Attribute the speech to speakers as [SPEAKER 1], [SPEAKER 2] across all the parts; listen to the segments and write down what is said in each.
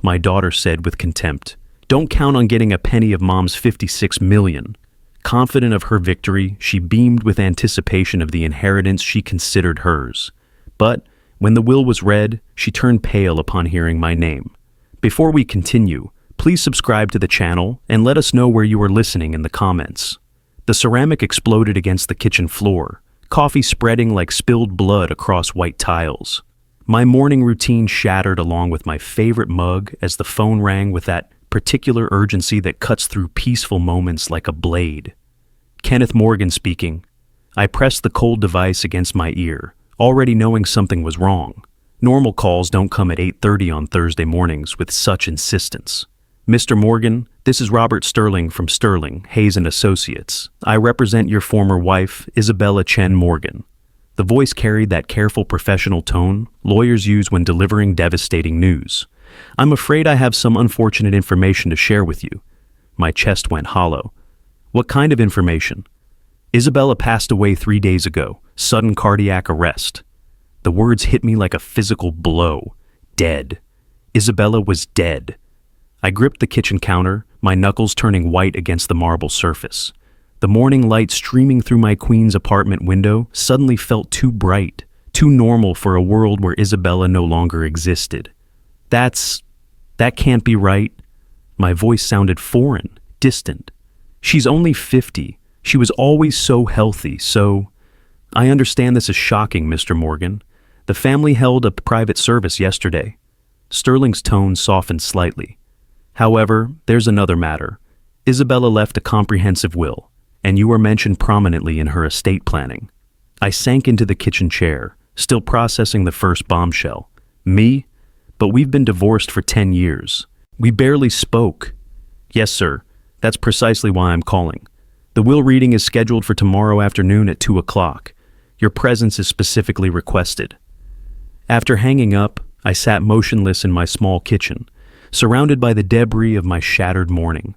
[SPEAKER 1] my daughter said with contempt. Don't count on getting a penny of Mom's 56 million. Confident of her victory, she beamed with anticipation of the inheritance she considered hers. But when the will was read, she turned pale upon hearing my name. Before we continue, please subscribe to the channel and let us know where you are listening in the comments. The ceramic exploded against the kitchen floor, coffee spreading like spilled blood across white tiles. My morning routine shattered along with my favorite mug as the phone rang with that particular urgency that cuts through peaceful moments like a blade. Kenneth Morgan speaking. I pressed the cold device against my ear, already knowing something was wrong. Normal calls don't come at 8:30 on Thursday mornings with such insistence. Mr. Morgan, this is Robert Sterling from Sterling, Hayes & Associates. I represent your former wife, Isabella Chen Morgan. The voice carried that careful professional tone lawyers use when delivering devastating news. I'm afraid I have some unfortunate information to share with you. My chest went hollow. What kind of information? Isabella passed away 3 days ago. Sudden cardiac arrest. The words hit me like a physical blow. Dead. Isabella was dead. I gripped the kitchen counter, my knuckles turning white against the marble surface. The morning light streaming through my queen's apartment window suddenly felt too bright, too normal for a world where Isabella no longer existed. That can't be right. My voice sounded foreign, distant. She's only 50. She was always so healthy, so... I understand this is shocking, Mr. Morgan. The family held a private service yesterday. Sterling's tone softened slightly. However, there's another matter. Isabella left a comprehensive will, and you were mentioned prominently in her estate planning. I sank into the kitchen chair, still processing the first bombshell. Me? But we've been divorced for 10 years. We barely spoke. Yes, sir. That's precisely why I'm calling. The will reading is scheduled for tomorrow afternoon at 2 o'clock. Your presence is specifically requested. After hanging up, I sat motionless in my small kitchen, surrounded by the debris of my shattered morning.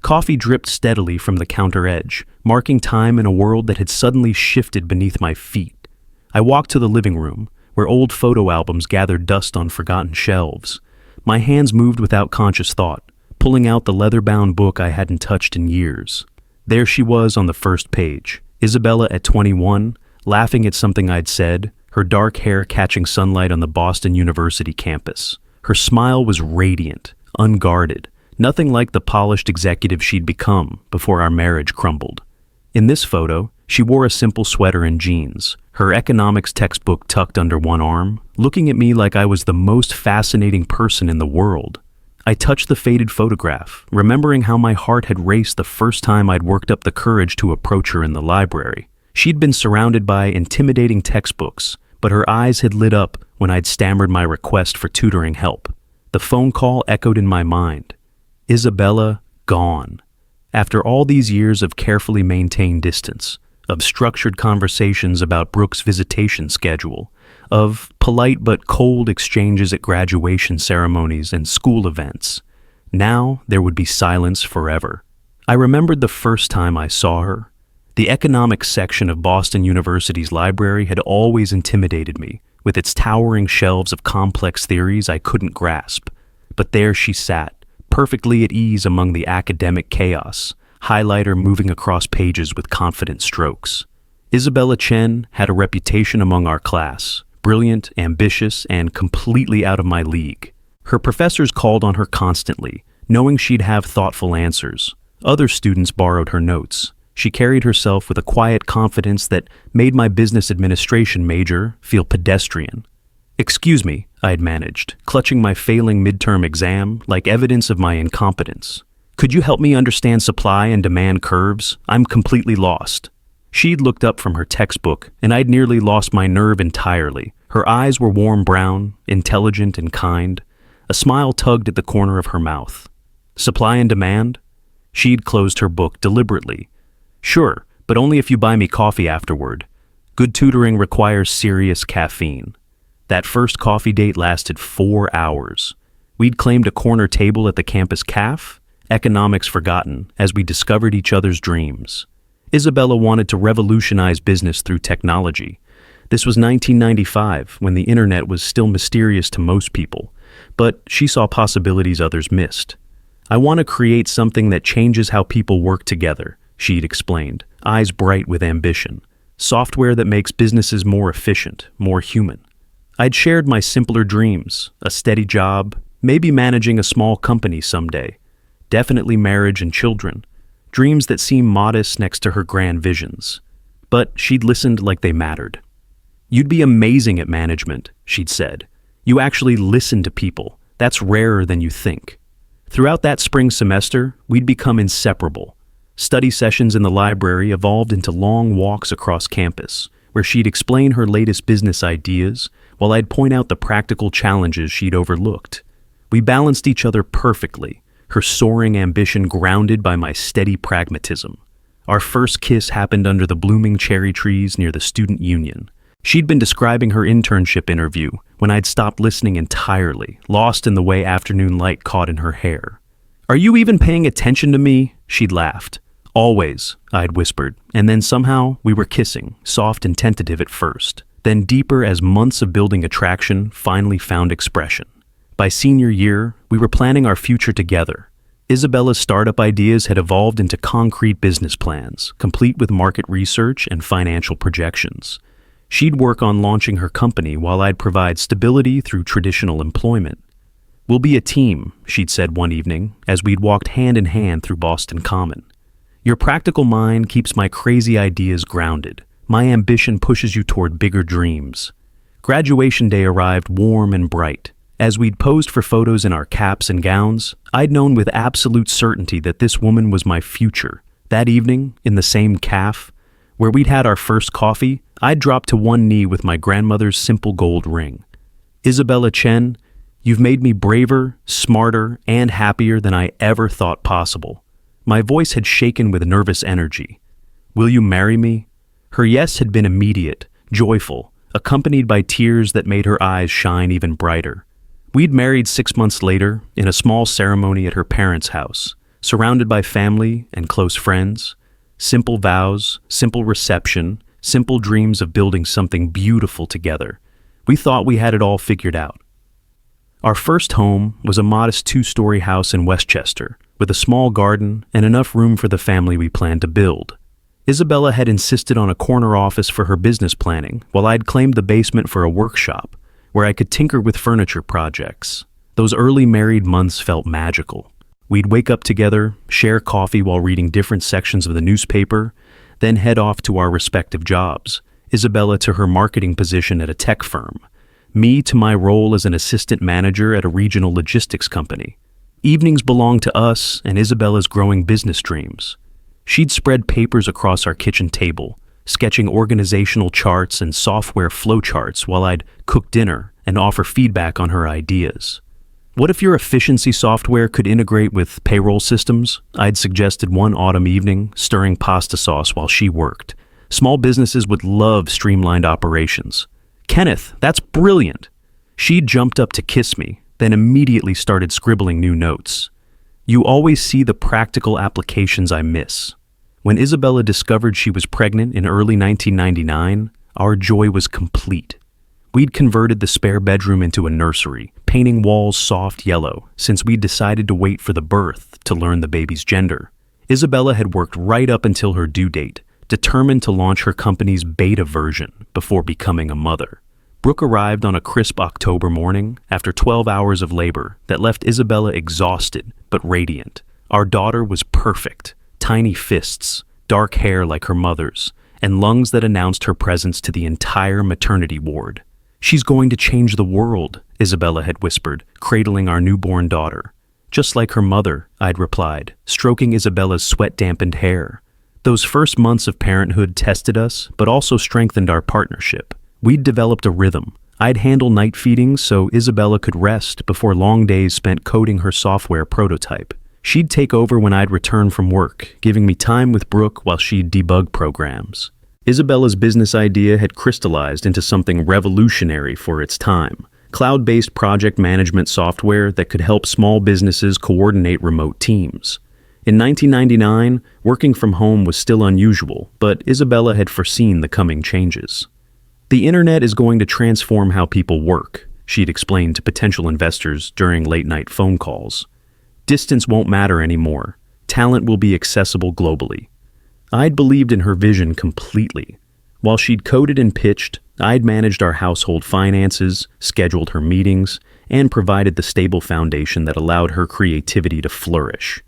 [SPEAKER 1] Coffee dripped steadily from the counter edge, marking time in a world that had suddenly shifted beneath my feet. I walked to the living room, where old photo albums gathered dust on forgotten shelves. My hands moved without conscious thought, pulling out the leather-bound book I hadn't touched in years. There she was on the first page, Isabella at 21, laughing at something I'd said, her dark hair catching sunlight on the Boston University campus. Her smile was radiant, unguarded, nothing like the polished executive she'd become before our marriage crumbled. In this photo, she wore a simple sweater and jeans, her economics textbook tucked under one arm, looking at me like I was the most fascinating person in the world. I touched the faded photograph, remembering how my heart had raced the first time I'd worked up the courage to approach her in the library. She'd been surrounded by intimidating textbooks, but her eyes had lit up when I'd stammered my request for tutoring help. The phone call echoed in my mind. Isabella gone. After all these years of carefully maintained distance, of structured conversations about Brooke's visitation schedule, of polite but cold exchanges at graduation ceremonies and school events, now there would be silence forever. I remembered the first time I saw her. The economics section of Boston University's library had always intimidated me, with its towering shelves of complex theories I couldn't grasp. But there she sat, perfectly at ease among the academic chaos, highlighter moving across pages with confident strokes. Isabella Chen had a reputation among our class, brilliant, ambitious, and completely out of my league. Her professors called on her constantly, knowing she'd have thoughtful answers. Other students borrowed her notes. She carried herself with a quiet confidence that made my business administration major feel pedestrian. "Excuse me," I'd managed, clutching my failing midterm exam like evidence of my incompetence. "Could you help me understand supply and demand curves? I'm completely lost." She'd looked up from her textbook, and I'd nearly lost my nerve entirely. Her eyes were warm brown, intelligent and kind. A smile tugged at the corner of her mouth. "Supply and demand?" She'd closed her book deliberately. "Sure, but only if you buy me coffee afterward. Good tutoring requires serious caffeine." That first coffee date lasted 4 hours. We'd claimed a corner table at the campus caf, economics forgotten, as we discovered each other's dreams. Isabella wanted to revolutionize business through technology. This was 1995, when the internet was still mysterious to most people, but she saw possibilities others missed. "I want to create something that changes how people work together," she'd explained, eyes bright with ambition. "Software that makes businesses more efficient, more human." I'd shared my simpler dreams, a steady job, maybe managing a small company someday, definitely marriage and children, dreams that seemed modest next to her grand visions. But she'd listened like they mattered. "You'd be amazing at management," she'd said. "You actually listen to people. That's rarer than you think." Throughout that spring semester, we'd become inseparable. Study sessions in the library evolved into long walks across campus, where she'd explain her latest business ideas, while I'd point out the practical challenges she'd overlooked. We balanced each other perfectly, her soaring ambition grounded by my steady pragmatism. Our first kiss happened under the blooming cherry trees near the student union. She'd been describing her internship interview when I'd stopped listening entirely, lost in the way afternoon light caught in her hair. "Are you even paying attention to me?" She'd laughed. "Always," I'd whispered, and then somehow we were kissing, soft and tentative at first, then deeper as months of building attraction finally found expression. By senior year, we were planning our future together. Isabella's startup ideas had evolved into concrete business plans, complete with market research and financial projections. She'd work on launching her company while I'd provide stability through traditional employment. "We'll be a team," she'd said one evening, as we'd walked hand in hand through Boston Common. "Your practical mind keeps my crazy ideas grounded. My ambition pushes you toward bigger dreams." Graduation day arrived warm and bright. As we'd posed for photos in our caps and gowns, I'd known with absolute certainty that this woman was my future. That evening, in the same cafe, where we'd had our first coffee, I'd dropped to one knee with my grandmother's simple gold ring. "Isabella Chen, you've made me braver, smarter, and happier than I ever thought possible." My voice had shaken with nervous energy. "Will you marry me?" Her yes had been immediate, joyful, accompanied by tears that made her eyes shine even brighter. We'd married 6 months later in a small ceremony at her parents' house, surrounded by family and close friends. Simple vows, simple reception, simple dreams of building something beautiful together. We thought we had it all figured out. Our first home was a modest 2-story house in Westchester, with a small garden and enough room for the family we planned to build. Isabella had insisted on a corner office for her business planning, while I'd claimed the basement for a workshop, where I could tinker with furniture projects. Those early married months felt magical. We'd wake up together, share coffee while reading different sections of the newspaper, then head off to our respective jobs. Isabella to her marketing position at a tech firm, me to my role as an assistant manager at a regional logistics company. Evenings belonged to us and Isabella's growing business dreams. She'd spread papers across our kitchen table, sketching organizational charts and software flowcharts while I'd cook dinner and offer feedback on her ideas. "What if your efficiency software could integrate with payroll systems?" I'd suggested one autumn evening, stirring pasta sauce while she worked. "Small businesses would love streamlined operations." "Kenneth, that's brilliant!" She'd jumped up to kiss me, then immediately started scribbling new notes. "You always see the practical applications I miss." When Isabella discovered she was pregnant in early 1999, our joy was complete. We'd converted the spare bedroom into a nursery, painting walls soft yellow, since we'd decided to wait for the birth to learn the baby's gender. Isabella had worked right up until her due date, determined to launch her company's beta version before becoming a mother. Brooke arrived on a crisp October morning after 12 hours of labor that left Isabella exhausted but radiant. Our daughter was perfect, tiny fists, dark hair like her mother's, and lungs that announced her presence to the entire maternity ward. "She's going to change the world," Isabella had whispered, cradling our newborn daughter. "Just like her mother," I'd replied, stroking Isabella's sweat-dampened hair. Those first months of parenthood tested us, but also strengthened our partnership. We'd developed a rhythm. I'd handle night feedings so Isabella could rest before long days spent coding her software prototype. She'd take over when I'd return from work, giving me time with Brooke while she'd debug programs. Isabella's business idea had crystallized into something revolutionary for its time: cloud-based project management software that could help small businesses coordinate remote teams. In 1999, working from home was still unusual, but Isabella had foreseen the coming changes. "The internet is going to transform how people work," she'd explained to potential investors during late-night phone calls. Distance won't matter anymore. Talent will be accessible globally. I'd believed in her vision completely. While she'd coded and pitched, I'd managed our household finances, scheduled her meetings, and provided the stable foundation that allowed her creativity to flourish.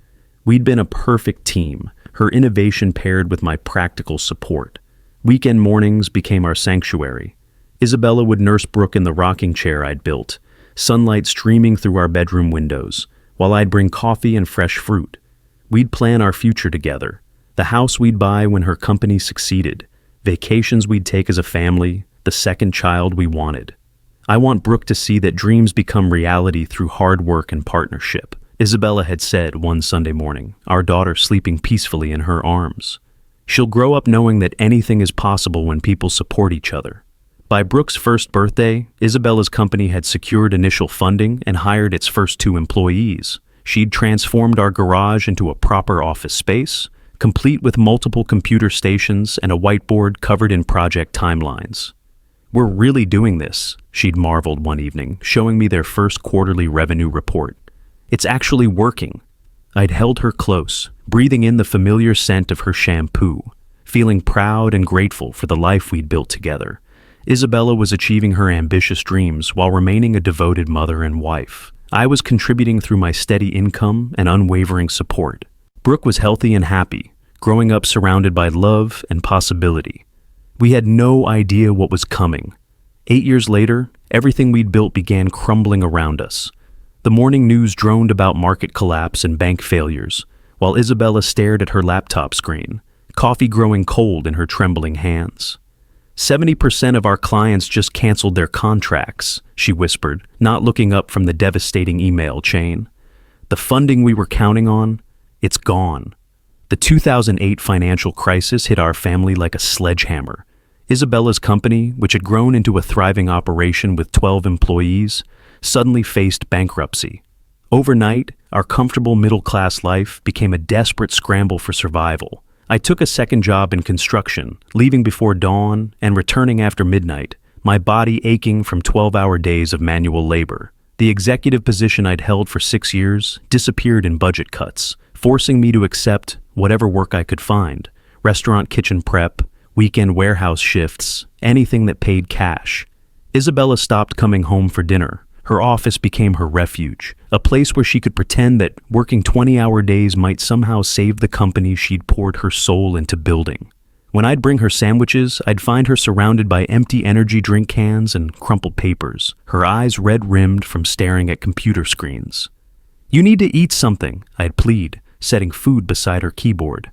[SPEAKER 1] We'd been a perfect team, her innovation paired with my practical support. Weekend mornings became our sanctuary. Isabella would nurse Brooke in the rocking chair I'd built, sunlight streaming through our bedroom windows, while I'd bring coffee and fresh fruit. We'd plan our future together, the house we'd buy when her company succeeded, vacations we'd take as a family, the second child we wanted. I want Brooke to see that dreams become reality through hard work and partnership, Isabella had said one Sunday morning, our daughter sleeping peacefully in her arms. She'll grow up knowing that anything is possible when people support each other. By Brooke's first birthday, Isabella's company had secured initial funding and hired its first 2 employees. She'd transformed our garage into a proper office space, complete with multiple computer stations and a whiteboard covered in project timelines. "We're really doing this," she'd marveled one evening, showing me their first quarterly revenue report. "It's actually working." I'd held her close, breathing in the familiar scent of her shampoo, feeling proud and grateful for the life we'd built together. Isabella was achieving her ambitious dreams while remaining a devoted mother and wife. I was contributing through my steady income and unwavering support. Brooke was healthy and happy, growing up surrounded by love and possibility. We had no idea what was coming. 8 years later, everything we'd built began crumbling around us. The morning news droned about market collapse and bank failures, while Isabella stared at her laptop screen, coffee growing cold in her trembling hands. 70% of our clients just canceled their contracts, she whispered, not looking up from the devastating email chain. The funding we were counting on, it's gone. The 2008 financial crisis hit our family like a sledgehammer. Isabella's company, which had grown into a thriving operation with 12 employees, suddenly faced bankruptcy. Overnight, our comfortable middle-class life became a desperate scramble for survival. I took a second job in construction, leaving before dawn and returning after midnight, my body aching from 12-hour days of manual labor. The executive position I'd held for 6 years disappeared in budget cuts, forcing me to accept whatever work I could find: restaurant kitchen prep, weekend warehouse shifts, anything that paid cash. Isabella stopped coming home for dinner. Her office became her refuge, a place where she could pretend that working 20-hour days might somehow save the company she'd poured her soul into building. When I'd bring her sandwiches, I'd find her surrounded by empty energy drink cans and crumpled papers, her eyes red-rimmed from staring at computer screens. "You need to eat something," I'd plead, setting food beside her keyboard.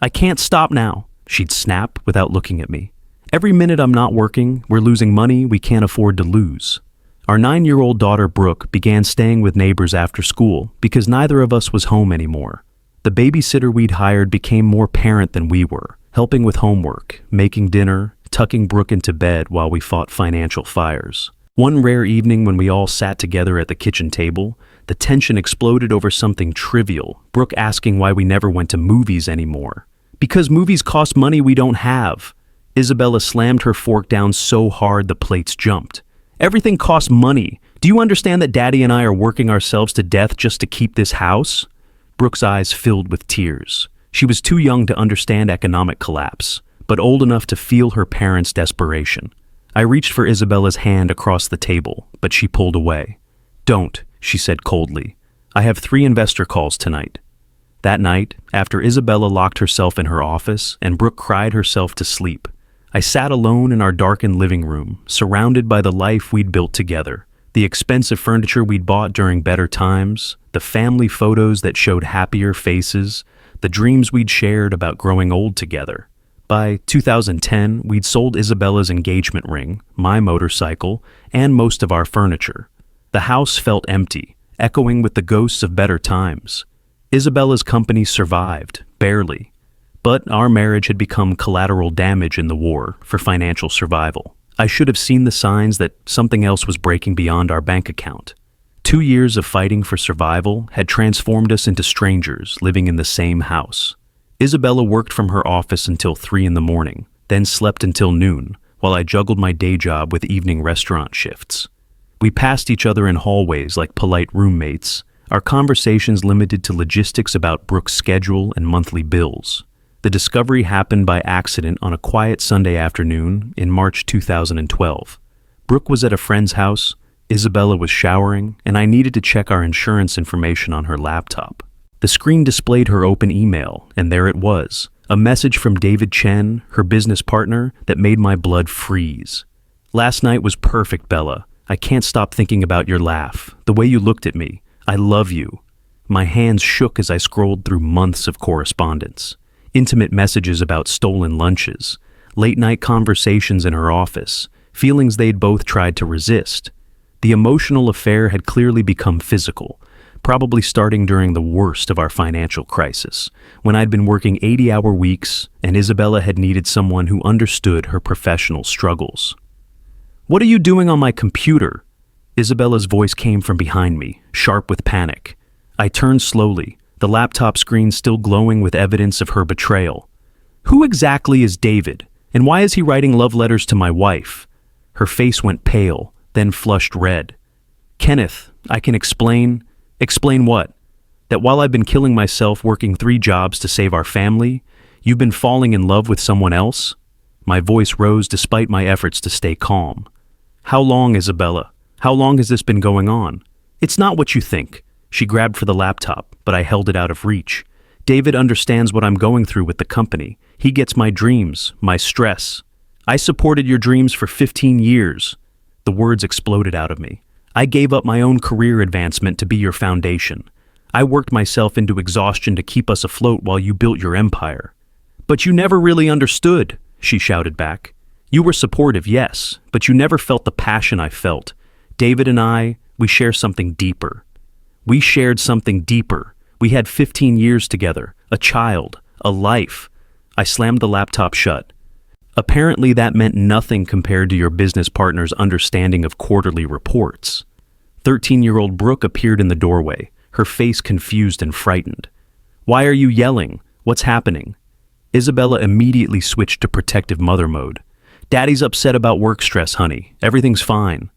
[SPEAKER 1] "I can't stop now," she'd snap without looking at me. "Every minute I'm not working, we're losing money we can't afford to lose." Our 9-year-old daughter Brooke began staying with neighbors after school because neither of us was home anymore. The babysitter we'd hired became more parent than we were, helping with homework, making dinner, tucking Brooke into bed while we fought financial fires. One rare evening when we all sat together at the kitchen table, the tension exploded over something trivial, Brooke asking why we never went to movies anymore. "Because movies cost money we don't have." Isabella slammed her fork down so hard the plates jumped. "Everything costs money. Do you understand that Daddy and I are working ourselves to death just to keep this house?" Brooke's eyes filled with tears. She was too young to understand economic collapse, but old enough to feel her parents' desperation. I reached for Isabella's hand across the table, but she pulled away. "Don't," she said coldly. "I have 3 investor calls tonight." That night, after Isabella locked herself in her office and Brooke cried herself to sleep, I sat alone in our darkened living room, surrounded by the life we'd built together, the expensive furniture we'd bought during better times, the family photos that showed happier faces, the dreams we'd shared about growing old together. By 2010, we'd sold Isabella's engagement ring, my motorcycle, and most of our furniture. The house felt empty, echoing with the ghosts of better times. Isabella's company survived, barely. But our marriage had become collateral damage in the war for financial survival. I should have seen the signs that something else was breaking beyond our bank account. 2 years of fighting for survival had transformed us into strangers living in the same house. Isabella worked from her office until 3 in the morning, then slept until noon, while I juggled my day job with evening restaurant shifts. We passed each other in hallways like polite roommates, our conversations limited to logistics about Brooke's schedule and monthly bills. The discovery happened by accident on a quiet Sunday afternoon in March 2012. Brooke was at a friend's house, Isabella was showering, and I needed to check our insurance information on her laptop. The screen displayed her open email, and there it was, a message from David Chen, her business partner, that made my blood freeze. "Last night was perfect, Bella. I can't stop thinking about your laugh, the way you looked at me. I love you." My hands shook as I scrolled through months of correspondence. Intimate messages about stolen lunches, late-night conversations in her office, feelings they'd both tried to resist. The emotional affair had clearly become physical, probably starting during the worst of our financial crisis, when I'd been working 80-hour weeks and Isabella had needed someone who understood her professional struggles. "What are you doing on my computer?" Isabella's voice came from behind me, sharp with panic. I turned slowly, the laptop screen still glowing with evidence of her betrayal. "Who exactly is David, and why is he writing love letters to my wife?" Her face went pale, then flushed red. "Kenneth, I can explain." "Explain what? That while I've been killing myself working 3 jobs to save our family, you've been falling in love with someone else?" My voice rose despite my efforts to stay calm. "How long, Isabella? How long has this been going on?" "It's not what you think." She grabbed for the laptop, but I held it out of reach. "David understands what I'm going through with the company. He gets my dreams, my stress. I supported your dreams for 15 years. The words exploded out of me. "I gave up my own career advancement to be your foundation. I worked myself into exhaustion to keep us afloat while you built your empire." "But you never really understood," she shouted back. "You were supportive, yes, but you never felt the passion I felt. David and I, we share something deeper. We shared something deeper. We had 15 years together, a child, a life." I slammed the laptop shut. "Apparently that meant nothing compared to your business partner's understanding of quarterly reports." 13-year-old Brooke appeared in the doorway, her face confused and frightened. "Why are you yelling? What's happening?" Isabella immediately switched to protective mother mode. "Daddy's upset about work stress, honey. Everything's fine."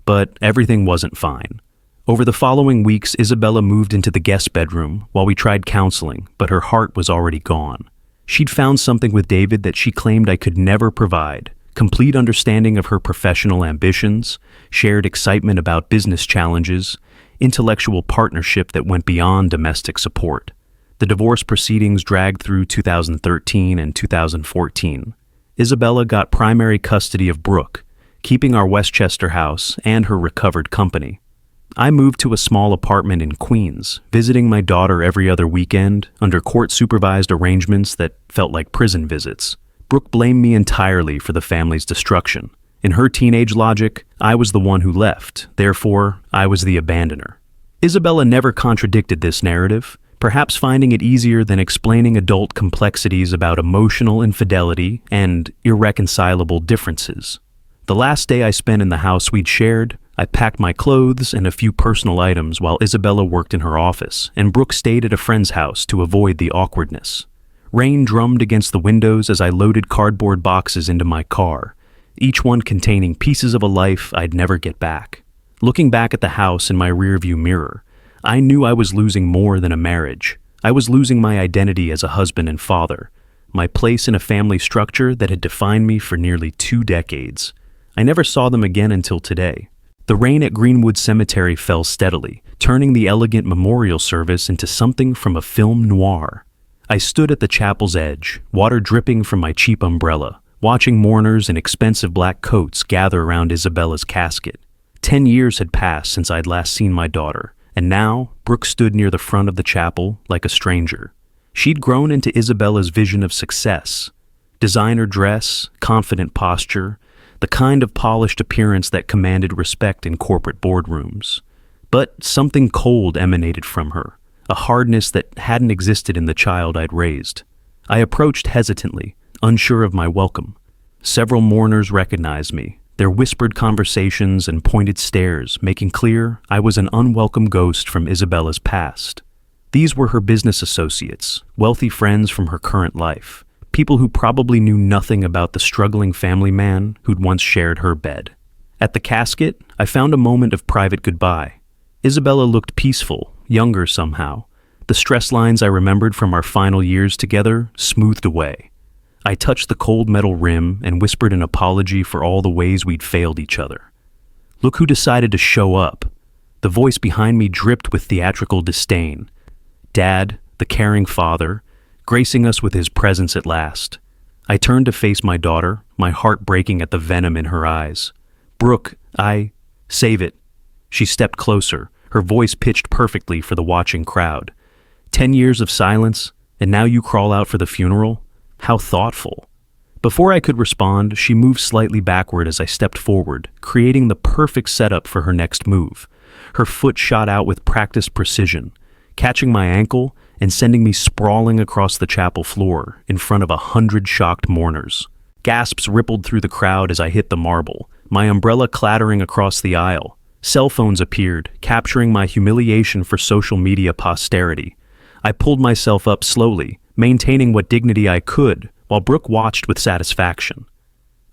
[SPEAKER 1] But everything wasn't fine. Over the following weeks, Isabella moved into the guest bedroom while we tried counseling, but her heart was already gone. She'd found something with David that she claimed I could never provide: complete understanding of her professional ambitions, shared excitement about business challenges, intellectual partnership that went beyond domestic support. The divorce proceedings dragged through 2013 and 2014. Isabella got primary custody of Brooke, keeping our Westchester house and her recovered company. I moved to a small apartment in Queens, visiting my daughter every other weekend under court-supervised arrangements that felt like prison visits. Brooke blamed me entirely for the family's destruction. In her teenage logic, I was the one who left, therefore, I was the abandoner. Isabella never contradicted this narrative, perhaps finding it easier than explaining adult complexities about emotional infidelity and irreconcilable differences. The last day I spent in the house we'd shared, I packed my clothes and a few personal items while Isabella worked in her office, and Brooke stayed at a friend's house to avoid the awkwardness. Rain drummed against the windows as I loaded cardboard boxes into my car, each one containing pieces of a life I'd never get back. Looking back at the house in my rearview mirror, I knew I was losing more than a marriage. I was losing my identity as a husband and father, my place in a family structure that had defined me for nearly 2 decades. I never saw them again until today. The rain at Greenwood Cemetery fell steadily, turning the elegant memorial service into something from a film noir. I stood at the chapel's edge, water dripping from my cheap umbrella, watching mourners in expensive black coats gather around Isabella's casket. 10 years had passed since I'd last seen my daughter, and now Brooke stood near the front of the chapel like a stranger. She'd grown into Isabella's vision of success. Designer dress, confident posture, the kind of polished appearance that commanded respect in corporate boardrooms. But something cold emanated from her, a hardness that hadn't existed in the child I'd raised. I approached hesitantly, unsure of my welcome. Several mourners recognized me, their whispered conversations and pointed stares making clear I was an unwelcome ghost from Isabella's past. These were her business associates, wealthy friends from her current life, people who probably knew nothing about the struggling family man who'd once shared her bed. At the casket, I found a moment of private goodbye. Isabella looked peaceful, younger somehow. The stress lines I remembered from our final years together smoothed away. I touched the cold metal rim and whispered an apology for all the ways we'd failed each other. Look who decided to show up. The voice behind me dripped with theatrical disdain. Dad, the caring father, gracing us with his presence at last. I turned to face my daughter, my heart breaking at the venom in her eyes. Brooke, save it. She stepped closer, her voice pitched perfectly for the watching crowd. 10 years of silence, and now you crawl out for the funeral? How thoughtful. Before I could respond, she moved slightly backward as I stepped forward, creating the perfect setup for her next move. Her foot shot out with practiced precision, catching my ankle and sending me sprawling across the chapel floor in front of 100 shocked mourners. Gasps rippled through the crowd as I hit the marble, my umbrella clattering across the aisle. Cell phones appeared, capturing my humiliation for social media posterity. I pulled myself up slowly, maintaining what dignity I could, while Brooke watched with satisfaction.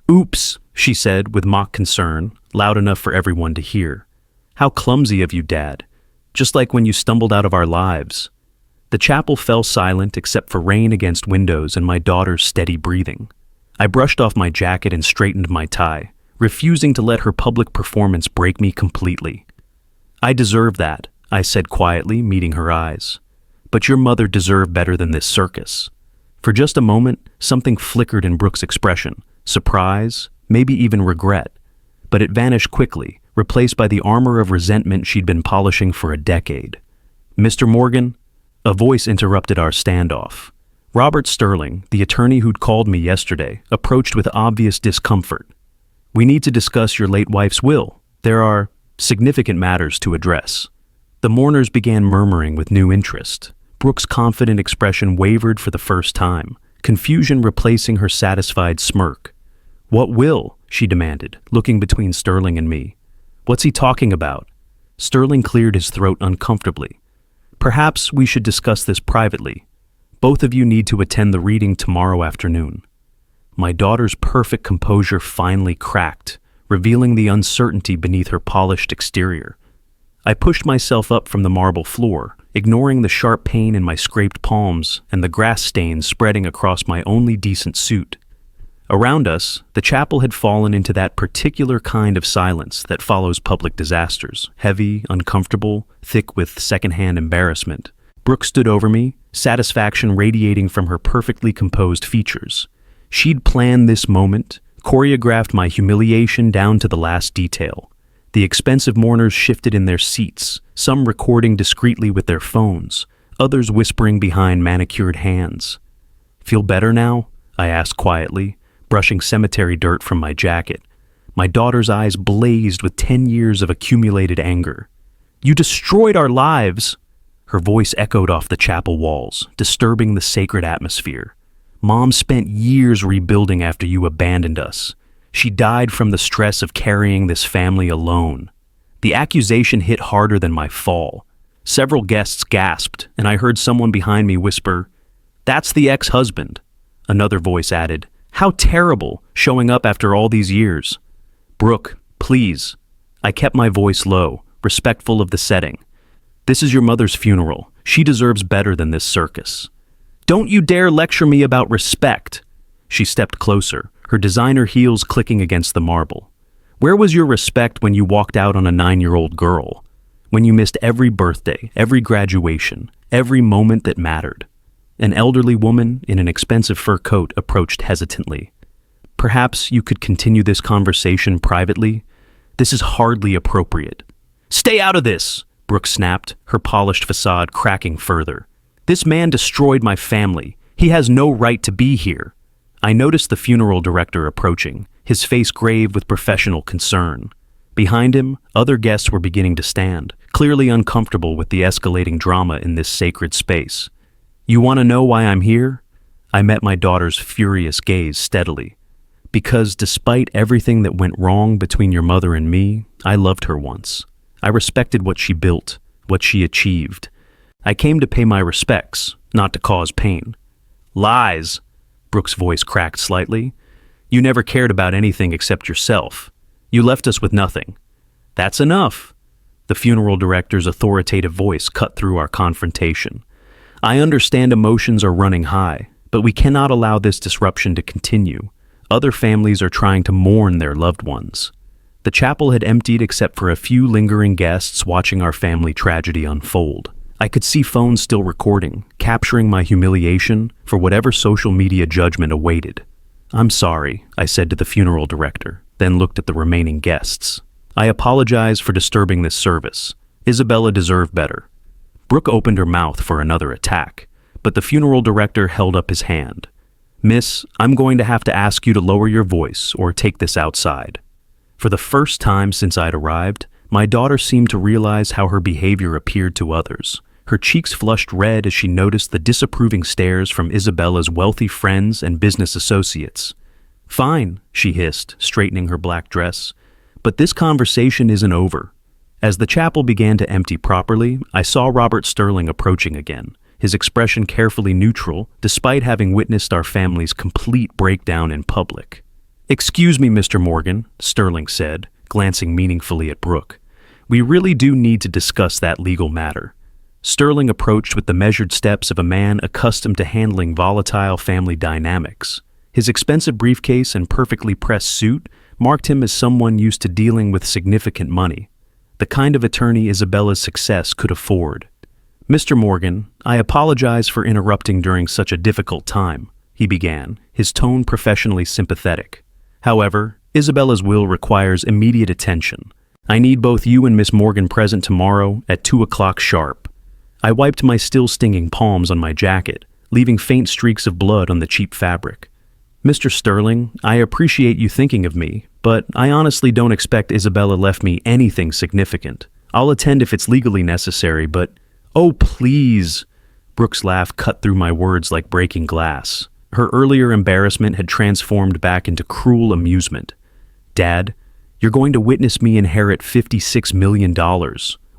[SPEAKER 1] "Oops," she said with mock concern, loud enough for everyone to hear. "How clumsy of you, Dad. Just like when you stumbled out of our lives." The chapel fell silent except for rain against windows and my daughter's steady breathing. I brushed off my jacket and straightened my tie, refusing to let her public performance break me completely. "I deserve that," I said quietly, meeting her eyes. "But your mother deserved better than this circus." For just a moment, something flickered in Brooke's expression, surprise, maybe even regret. But it vanished quickly, replaced by the armor of resentment she'd been polishing for a decade. "Mr. Morgan?" A voice interrupted our standoff. Robert Sterling, the attorney who'd called me yesterday, approached with obvious discomfort. "We need to discuss your late wife's will. There are significant matters to address." The mourners began murmuring with new interest. Brooke's confident expression wavered for the first time, confusion replacing her satisfied smirk. "What will?" she demanded, looking between Sterling and me. "What's he talking about?" Sterling cleared his throat uncomfortably. "Perhaps we should discuss this privately. Both of you need to attend the reading tomorrow afternoon." My daughter's perfect composure finally cracked, revealing the uncertainty beneath her polished exterior. I pushed myself up from the marble floor, ignoring the sharp pain in my scraped palms and the grass stains spreading across my only decent suit. Around us, the chapel had fallen into that particular kind of silence that follows public disasters, heavy, uncomfortable, thick with secondhand embarrassment. Brooke stood over me, satisfaction radiating from her perfectly composed features. She'd planned this moment, choreographed my humiliation down to the last detail. The expensive mourners shifted in their seats, some recording discreetly with their phones, others whispering behind manicured hands. "Feel better now?" I asked quietly, brushing cemetery dirt from my jacket. My daughter's eyes blazed with 10 years of accumulated anger. "You destroyed our lives!" Her voice echoed off the chapel walls, disturbing the sacred atmosphere. "Mom spent years rebuilding after you abandoned us. She died from the stress of carrying this family alone." The accusation hit harder than my fall. Several guests gasped, and I heard someone behind me whisper, "That's the ex-husband." Another voice added, "How terrible, showing up after all these years." "Brooke, please." I kept my voice low, respectful of the setting. "This is your mother's funeral. She deserves better than this circus." "Don't you dare lecture me about respect." She stepped closer, her designer heels clicking against the marble. "Where was your respect when you walked out on a 9-year-old girl? When you missed every birthday, every graduation, every moment that mattered?" An elderly woman in an expensive fur coat approached hesitantly. "Perhaps you could continue this conversation privately? This is hardly appropriate." "Stay out of this!" Brooke snapped, her polished facade cracking further. "This man destroyed my family. He has no right to be here." I noticed the funeral director approaching, his face grave with professional concern. Behind him, other guests were beginning to stand, clearly uncomfortable with the escalating drama in this sacred space. "You want to know why I'm here?" I met my daughter's furious gaze steadily. "Because despite everything that went wrong between your mother and me, I loved her once. I respected what she built, what she achieved. I came to pay my respects, not to cause pain." "Lies!" Brooke's voice cracked slightly. "You never cared about anything except yourself. You left us with nothing. That's enough. The funeral director's authoritative voice cut through our confrontation. I understand emotions are running high, but we cannot allow this disruption to continue. Other families are trying to mourn their loved ones. The chapel had emptied except for a few lingering guests watching our family tragedy unfold. I could see phones still recording, capturing my humiliation for whatever social media judgment awaited. I'm sorry, I said to the funeral director, then looked at the remaining guests. I apologize for disturbing this service. Isabella deserved better. Brooke opened her mouth for another attack, but the funeral director held up his hand. Miss, I'm going to have to ask you to lower your voice or take this outside. For the first time since I'd arrived, my daughter seemed to realize how her behavior appeared to others. Her cheeks flushed red as she noticed the disapproving stares from Isabella's wealthy friends and business associates. Fine, she hissed, straightening her black dress. But this conversation isn't over. As the chapel began to empty properly, I saw Robert Sterling approaching again, his expression carefully neutral, despite having witnessed our family's complete breakdown in public. Excuse me, Mr. Morgan, Sterling said, glancing meaningfully at Brooke. We really do need to discuss that legal matter. Sterling approached with the measured steps of a man accustomed to handling volatile family dynamics. His expensive briefcase and perfectly pressed suit marked him as someone used to dealing with significant money, the kind of attorney Isabella's success could afford. Mr. Morgan, I apologize for interrupting during such a difficult time, he began, his tone professionally sympathetic. However, Isabella's will requires immediate attention. I need both you and Miss Morgan present tomorrow at 2 o'clock sharp. I wiped my still stinging palms on my jacket, leaving faint streaks of blood on the cheap fabric. Mr. Sterling, I appreciate you thinking of me, but I honestly don't expect Isabella left me anything significant. I'll attend if it's legally necessary, but... Oh, please! Brooke's laugh cut through my words like breaking glass. Her earlier embarrassment had transformed back into cruel amusement. Dad, you're going to witness me inherit $56 million.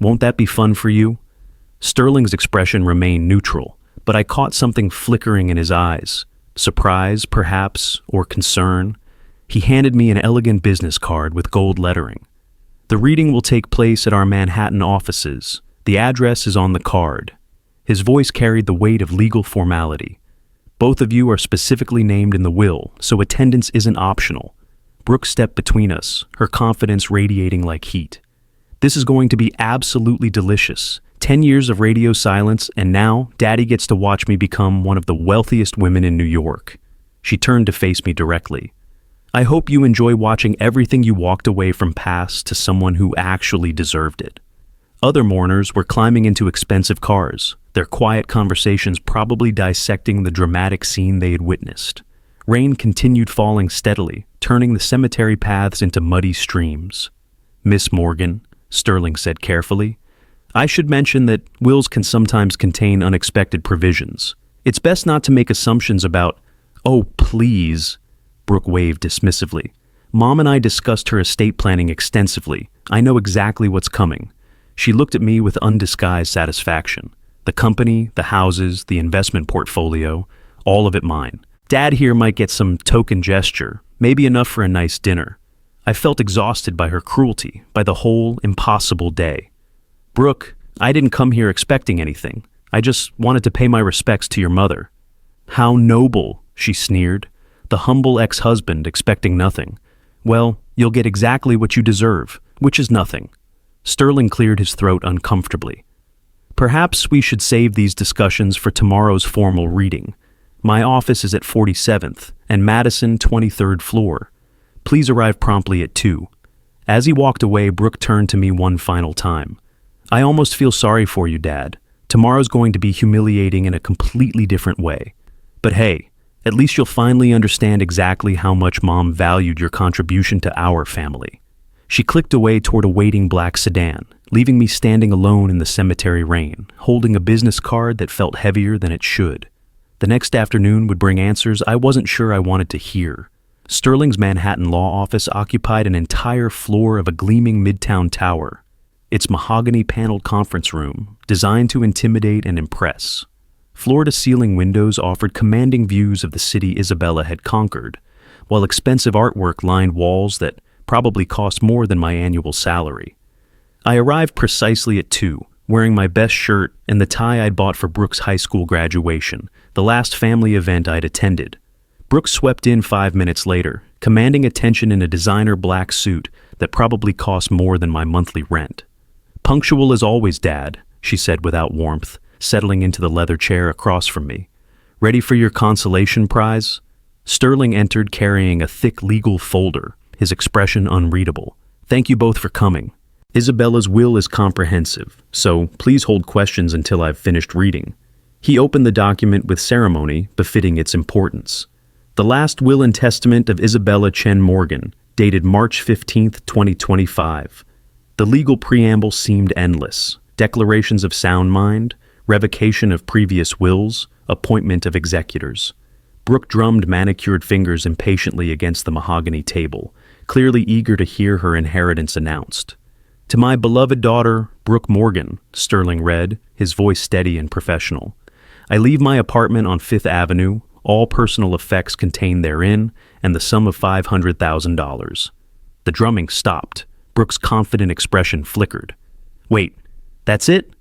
[SPEAKER 1] Won't that be fun for you? Sterling's expression remained neutral, but I caught something flickering in his eyes. Surprise, perhaps, or concern. He handed me an elegant business card with gold lettering. The reading will take place at our Manhattan offices. The address is on the card. His voice carried the weight of legal formality. Both of you are specifically named in the will, so attendance isn't optional. Brooke stepped between us, her confidence radiating like heat. This is going to be absolutely delicious. 10 years of radio silence, and now Daddy gets to watch me become one of the wealthiest women in New York. She turned to face me directly. I hope you enjoy watching everything you walked away from pass to someone who actually deserved it. Other mourners were climbing into expensive cars, their quiet conversations probably dissecting the dramatic scene they had witnessed. Rain continued falling steadily, turning the cemetery paths into muddy streams. Miss Morgan, Sterling said carefully, I should mention that wills can sometimes contain unexpected provisions. It's best not to make assumptions about, oh, please, Brooke waved dismissively. Mom and I discussed her estate planning extensively. I know exactly what's coming. She looked at me with undisguised satisfaction. The company, the houses, the investment portfolio, all of it mine. Dad here might get some token gesture, maybe enough for a nice dinner. I felt exhausted by her cruelty, by the whole impossible day. Brooke, I didn't come here expecting anything. I just wanted to pay my respects to your mother. How noble, she sneered. The humble ex-husband expecting nothing. Well, you'll get exactly what you deserve, which is nothing. Sterling cleared his throat uncomfortably. Perhaps we should save these discussions for tomorrow's formal reading. My office is at 47th and Madison 23rd floor. Please arrive promptly at 2. As he walked away, Brooke turned to me one final time. I almost feel sorry for you, Dad. Tomorrow's going to be humiliating in a completely different way. But hey, at least you'll finally understand exactly how much Mom valued your contribution to our family. She clicked away toward a waiting black sedan, leaving me standing alone in the cemetery rain, holding a business card that felt heavier than it should. The next afternoon would bring answers I wasn't sure I wanted to hear. Sterling's Manhattan law office occupied an entire floor of a gleaming midtown tower. Its mahogany-paneled conference room, designed to intimidate and impress. Floor-to-ceiling windows offered commanding views of the city Isabella had conquered, while expensive artwork lined walls that probably cost more than my annual salary. I arrived precisely at 2, wearing my best shirt and the tie I'd bought for Brooke's high school graduation, the last family event I'd attended. Brooke swept in 5 minutes later, commanding attention in a designer black suit that probably cost more than my monthly rent. "Punctual as always, Dad," she said without warmth, settling into the leather chair across from me. "Ready for your consolation prize?" Sterling entered carrying a thick legal folder, his expression unreadable. "Thank you both for coming. Isabella's will is comprehensive, so please hold questions until I've finished reading." He opened the document with ceremony befitting its importance. The last will and testament of Isabella Chen Morgan, dated March 15, 2025. The legal preamble seemed endless. Declarations of sound mind, revocation of previous wills, appointment of executors. Brooke drummed manicured fingers impatiently against the mahogany table, clearly eager to hear her inheritance announced. "To my beloved daughter, Brooke Morgan," Sterling read, his voice steady and professional. "I leave my apartment on Fifth Avenue, all personal effects contained therein, and the sum of $500,000. The drumming stopped. Brooke's confident expression flickered. "Wait, that's it?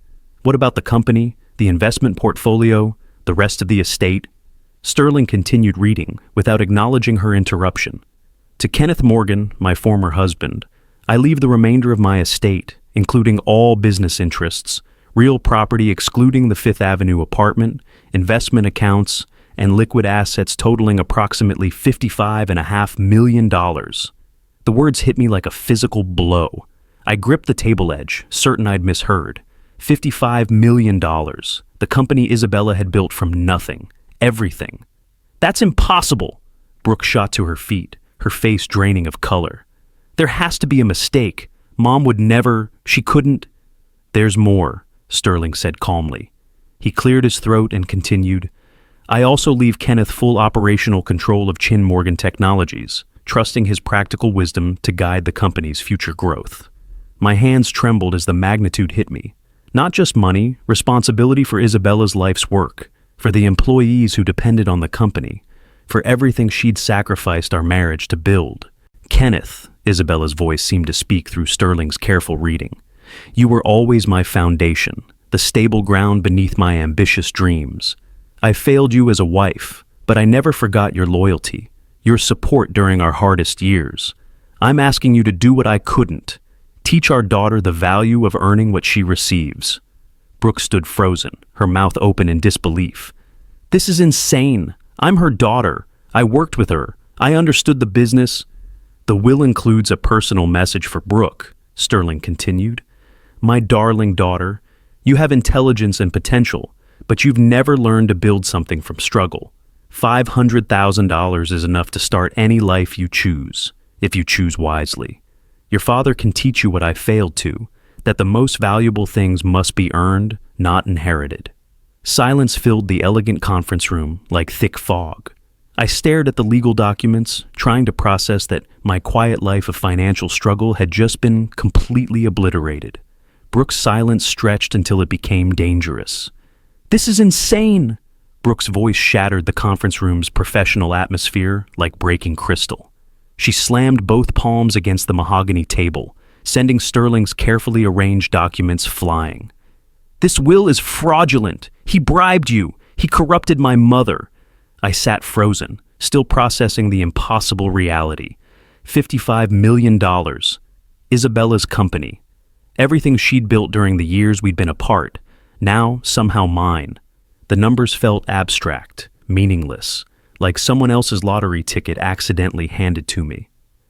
[SPEAKER 1] What about the company, the investment portfolio, the rest of the estate?" Sterling continued reading, without acknowledging her interruption. "To Kenneth Morgan, my former husband, I leave the remainder of my estate, including all business interests, real property excluding the Fifth Avenue apartment, investment accounts, and liquid assets totaling approximately $55.5 million. The words hit me like a physical blow. I gripped the table edge, certain I'd misheard. $55 million. The company Isabella had built from nothing. Everything. "That's impossible!" Brooke shot to her feet, her face draining of color. "There has to be a mistake. Mom would never, she couldn't." "There's more," Sterling said calmly. He cleared his throat and continued, "I also leave Kenneth full operational control of Chen Morgan Technologies, trusting his practical wisdom to guide the company's future growth." My hands trembled as the magnitude hit me. Not just money, responsibility for Isabella's life's work, for the employees who depended on the company, for everything she'd sacrificed our marriage to build. "Kenneth," Isabella's voice seemed to speak through Sterling's careful reading, "you were always my foundation, the stable ground beneath my ambitious dreams. I failed you as a wife, but I never forgot your loyalty, your support during our hardest years. I'm asking you to do what I couldn't. Teach our daughter the value of earning what she receives." Brooke stood frozen, her mouth open in disbelief. "This is insane. I'm her daughter. I worked with her. I understood the business." "The will includes a personal message for Brooke," Sterling continued. "My darling daughter, you have intelligence and potential, but you've never learned to build something from struggle. $500,000 is enough to start any life you choose, if you choose wisely. Your father can teach you what I failed to, that the most valuable things must be earned, not inherited." Silence filled the elegant conference room like thick fog. I stared at the legal documents, trying to process that my quiet life of financial struggle had just been completely obliterated. Brooke's silence stretched until it became dangerous. "This is insane!" Brooke's voice shattered the conference room's professional atmosphere like breaking crystal. She slammed both palms against the mahogany table, sending Sterling's carefully arranged documents flying. "This will is fraudulent. He bribed you. He corrupted my mother." I sat frozen, still processing the impossible reality. $55 million. Isabella's company. Everything she'd built during the years we'd been apart, now somehow mine. The numbers felt abstract, meaningless, like someone else's lottery ticket accidentally handed to me.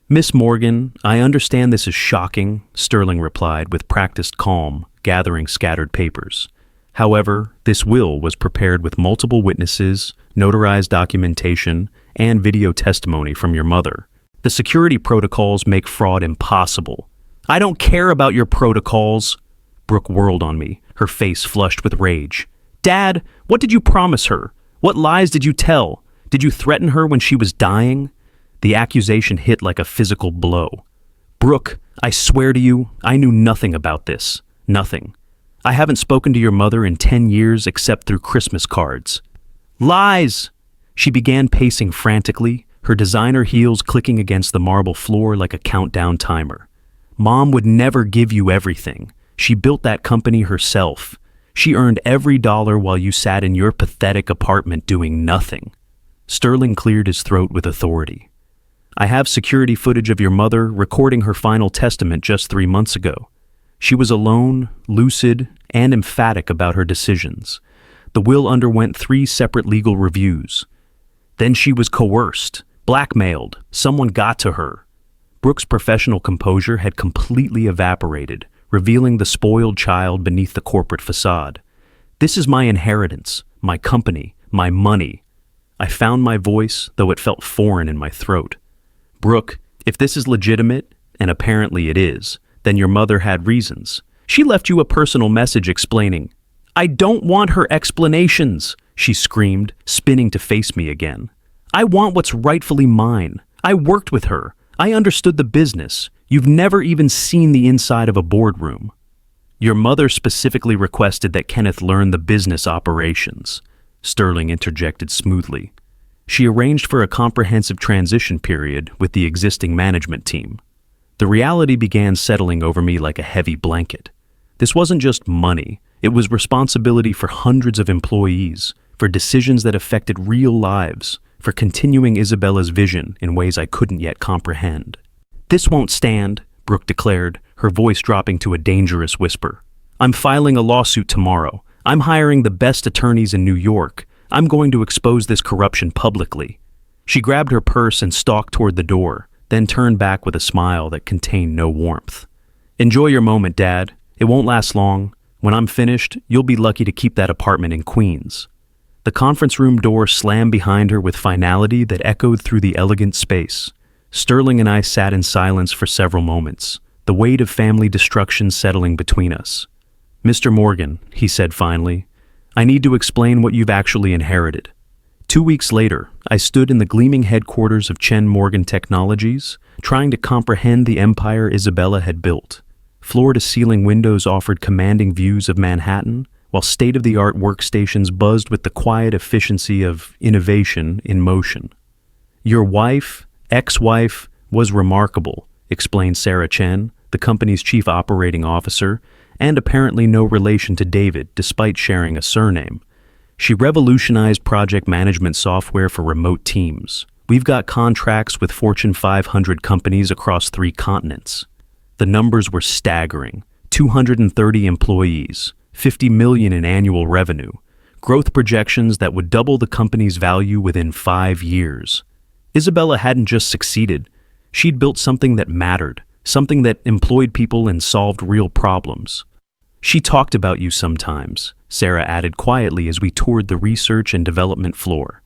[SPEAKER 1] "Miss Morgan, I understand this is shocking," Sterling replied with practiced calm, gathering scattered papers. "However, this will was prepared with multiple witnesses, notarized documentation, and video testimony from your mother. The security protocols make fraud impossible." "I don't care about your protocols." Brooke whirled on me, her face flushed with rage. "Dad, what did you promise her? What lies did you tell? Did you threaten her when she was dying?" The accusation hit like a physical blow. "Brooke, I swear to you, I knew nothing about this. Nothing. I haven't spoken to your mother in 10 years except through Christmas cards." "Lies!" She began pacing frantically, her designer heels clicking against the marble floor like a countdown timer. Mom would never give you everything. She built that company herself. She earned every dollar while you sat in your pathetic apartment doing nothing. Sterling cleared his throat with authority. I have security footage of your mother recording her final testament just 3 months ago. She was alone, lucid, and emphatic about her decisions. The will underwent 3 separate legal reviews. Then she was coerced, blackmailed, someone got to her. Brooks' professional composure had completely evaporated, revealing the spoiled child beneath the corporate facade. This is my inheritance, my company, my money. I found my voice, though it felt foreign in my throat. Brooke, if this is legitimate, and apparently it is, then your mother had reasons. She left you a personal message explaining. I don't want her explanations, she screamed, spinning to face me again. I want what's rightfully mine. I worked with her. I understood the business. You've never even seen the inside of a boardroom. Your mother specifically requested that Kenneth learn the business operations, Sterling interjected smoothly. She arranged for a comprehensive transition period with the existing management team. The reality began settling over me like a heavy blanket. This wasn't just money. It was responsibility for hundreds of employees, for decisions that affected real lives, for continuing Isabella's vision in ways I couldn't yet comprehend. This won't stand, Brooke declared, her voice dropping to a dangerous whisper. I'm filing a lawsuit tomorrow. I'm hiring the best attorneys in New York. I'm going to expose this corruption publicly. She grabbed her purse and stalked toward the door, then turned back with a smile that contained no warmth. Enjoy your moment, Dad. It won't last long. When I'm finished, you'll be lucky to keep that apartment in Queens. The conference room door slammed behind her with finality that echoed through the elegant space. Sterling and I sat in silence for several moments, the weight of family destruction settling between us. Mr. Morgan, he said finally, I need to explain what you've actually inherited. 2 weeks later, I stood in the gleaming headquarters of Chen Morgan Technologies, trying to comprehend the empire Isabella had built. Floor-to-ceiling windows offered commanding views of Manhattan, while state-of-the-art workstations buzzed with the quiet efficiency of innovation in motion. Your wife, ex-wife, was remarkable, explained Sarah Chen, the company's chief operating officer, and apparently no relation to David despite sharing a surname. She revolutionized project management software for remote teams. We've got contracts with Fortune 500 companies across 3 continents. The numbers were staggering. 230 employees, 50 million in annual revenue, growth projections that would double the company's value within 5 years. Isabella hadn't just succeeded. She'd built something that mattered, something that employed people and solved real problems. She talked about you sometimes, Sarah added quietly as we toured the research and development floor,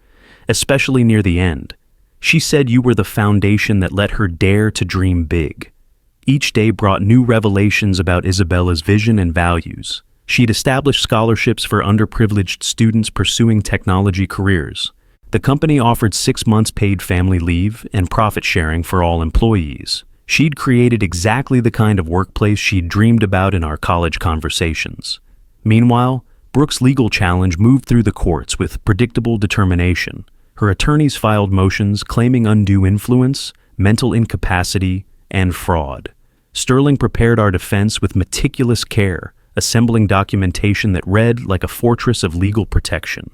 [SPEAKER 1] especially near the end. She said you were the foundation that let her dare to dream big. Each day brought new revelations about Isabella's vision and values. She'd established scholarships for underprivileged students pursuing technology careers. The company offered 6 months paid family leave and profit sharing for all employees. She'd created exactly the kind of workplace she'd dreamed about in our college conversations. Meanwhile, Brooks' legal challenge moved through the courts with predictable determination. Her attorneys filed motions claiming undue influence, mental incapacity, and fraud. Sterling prepared our defense with meticulous care, assembling documentation that read like a fortress of legal protection.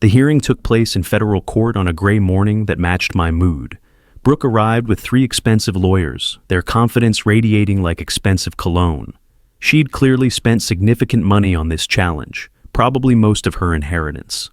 [SPEAKER 1] The hearing took place in federal court on a gray morning that matched my mood. Brooke arrived with 3 expensive lawyers, their confidence radiating like expensive cologne. She'd clearly spent significant money on this challenge, probably most of her inheritance.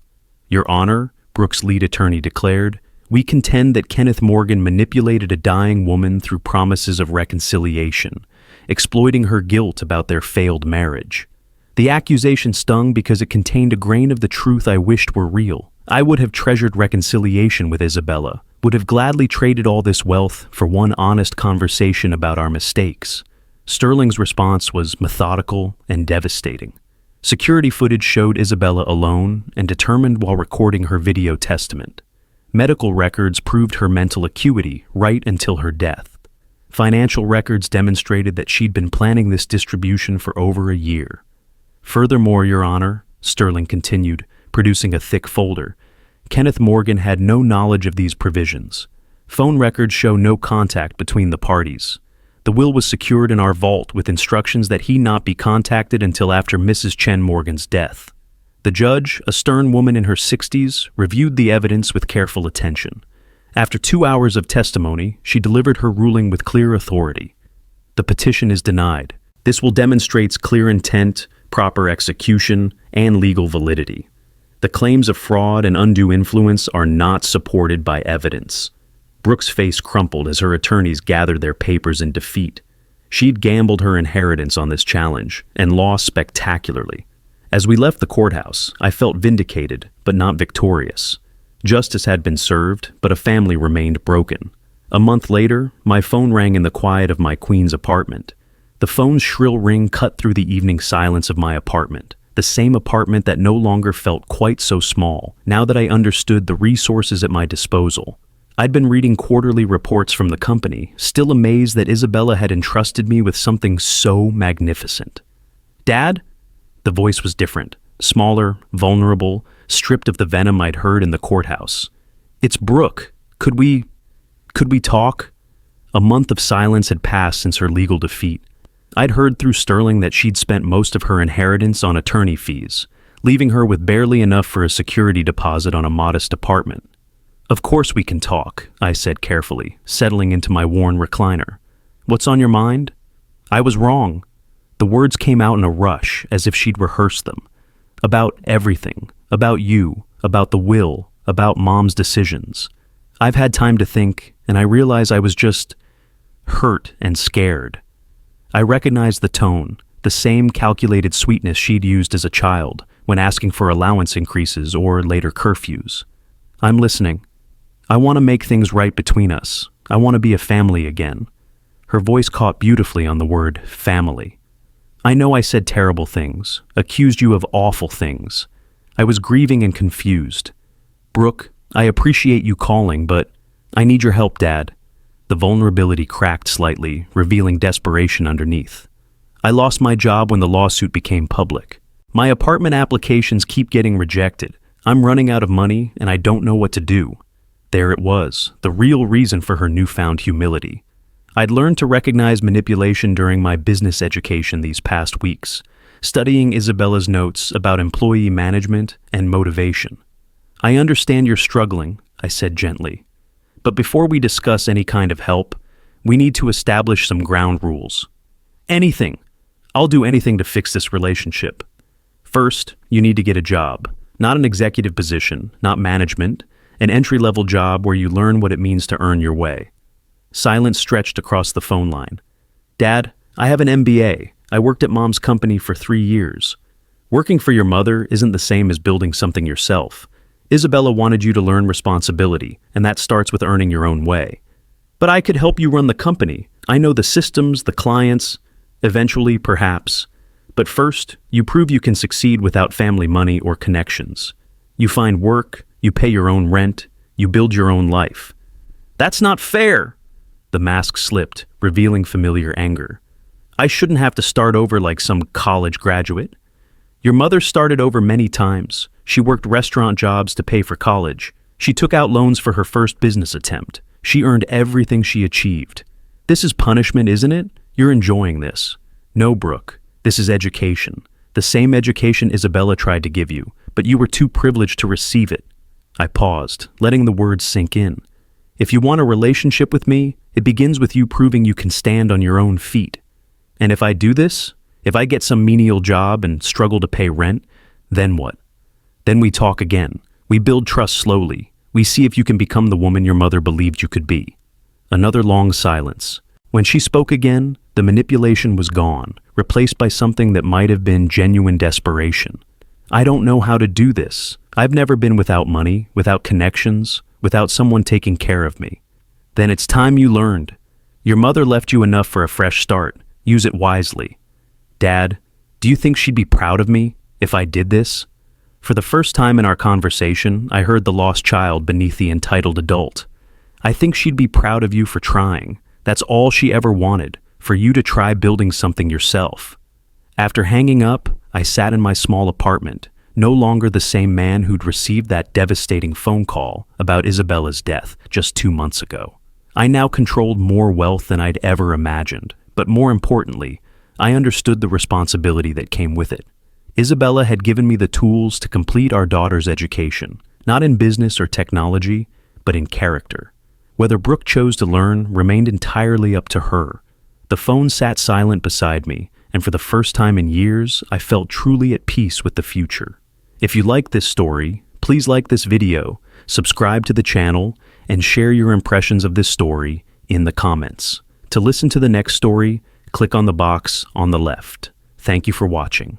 [SPEAKER 1] Your Honor, Brooke's lead attorney declared, we contend that Kenneth Morgan manipulated a dying woman through promises of reconciliation, exploiting her guilt about their failed marriage. The accusation stung because it contained a grain of the truth I wished were real. I would have treasured reconciliation with Isabella, would have gladly traded all this wealth for one honest conversation about our mistakes. Sterling's response was methodical and devastating. Security footage showed Isabella alone and determined while recording her video testament. Medical records proved her mental acuity right until her death. Financial records demonstrated that she'd been planning this distribution for over a year. Furthermore, Your Honor, Sterling continued, producing a thick folder, Kenneth Morgan had no knowledge of these provisions. Phone records show no contact between the parties. The will was secured in our vault with instructions that he not be contacted until after Mrs. Chen Morgan's death. The judge, a stern woman in her 60s, reviewed the evidence with careful attention. After 2 hours of testimony, she delivered her ruling with clear authority. The petition is denied. This will demonstrate clear intent, proper execution, and legal validity. The claims of fraud and undue influence are not supported by evidence. Brooke's face crumpled as her attorneys gathered their papers in defeat. She'd gambled her inheritance on this challenge and lost spectacularly. As we left the courthouse, I felt vindicated, but not victorious. Justice had been served, but a family remained broken. A month later, my phone rang in the quiet of my Queens apartment. The phone's shrill ring cut through the evening silence of my apartment, the same apartment that no longer felt quite so small, now that I understood the resources at my disposal. I'd been reading quarterly reports from the company, still amazed that Isabella had entrusted me with something so magnificent. "Dad?" The voice was different, smaller, vulnerable, stripped of the venom I'd heard in the courthouse. "It's Brooke. Could we talk?" A month of silence had passed since her legal defeat. I'd heard through Sterling that she'd spent most of her inheritance on attorney fees, leaving her with barely enough for a security deposit on a modest apartment. "Of course we can talk," I said carefully, settling into my worn recliner. "What's on your mind?" I was wrong. The words came out in a rush, as if she'd rehearsed them. About everything. About you. About the will. About Mom's decisions. I've had time to think, and I realize I was just hurt and scared. I recognized the tone, the same calculated sweetness she'd used as a child when asking for allowance increases or later curfews. "I'm listening. I want to make things right between us. I want to be a family again." Her voice caught beautifully on the word family. "I know I said terrible things, accused you of awful things. I was grieving and confused. Brooke, I appreciate you calling, but I need your help, Dad." The vulnerability cracked slightly, revealing desperation underneath. "I lost my job when the lawsuit became public. My apartment applications keep getting rejected. I'm running out of money, and I don't know what to do." There it was, the real reason for her newfound humility. I'd learned to recognize manipulation during my business education these past weeks, studying Isabella's notes about employee management and motivation. "I understand you're struggling," I said gently. "But before we discuss any kind of help, we need to establish some ground rules." "Anything. I'll do anything to fix this relationship. First, you need to get a job. Not an executive position, not management, an entry-level job where you learn what it means to earn your way." Silence stretched across the phone line. "Dad, I have an MBA. I worked at Mom's company for 3 years. Working for your mother isn't the same as building something yourself. Isabella wanted you to learn responsibility, and that starts with earning your own way. But I could help you run the company. I know the systems, the clients, eventually, perhaps. But first, you prove you can succeed without family money or connections. You find work, you pay your own rent, you build your own life." "That's not fair!" The mask slipped, revealing familiar anger. "I shouldn't have to start over like some college graduate. Your mother started over many times. She worked restaurant jobs to pay for college. She took out loans for her first business attempt. She earned everything she achieved. This is punishment, isn't it? You're enjoying this." "No, Brooke. This is education. The same education Isabella tried to give you, but you were too privileged to receive it." I paused, letting the words sink in. "If you want a relationship with me, it begins with you proving you can stand on your own feet. And if I do this, if I get some menial job and struggle to pay rent, then what? Then we talk again. We build trust slowly. We see if you can become the woman your mother believed you could be." Another long silence. When she spoke again, the manipulation was gone, replaced by something that might have been genuine desperation. "I don't know how to do this. I've never been without money, without connections, without someone taking care of me." "Then it's time you learned. Your mother left you enough for a fresh start. Use it wisely." "Dad, do you think she'd be proud of me if I did this?" For the first time in our conversation, I heard the lost child beneath the entitled adult. "I think she'd be proud of you for trying. That's all she ever wanted, for you to try building something yourself." After hanging up, I sat in my small apartment, no longer the same man who'd received that devastating phone call about Isabella's death just 2 months ago. I now controlled more wealth than I'd ever imagined, but more importantly, I understood the responsibility that came with it. Isabella had given me the tools to complete our daughter's education, not in business or technology, but in character. Whether Brooke chose to learn remained entirely up to her. The phone sat silent beside me, and for the first time in years, I felt truly at peace with the future. If you like this story, please like this video, subscribe to the channel, and share your impressions of this story in the comments. To listen to the next story, click on the box on the left. Thank you for watching.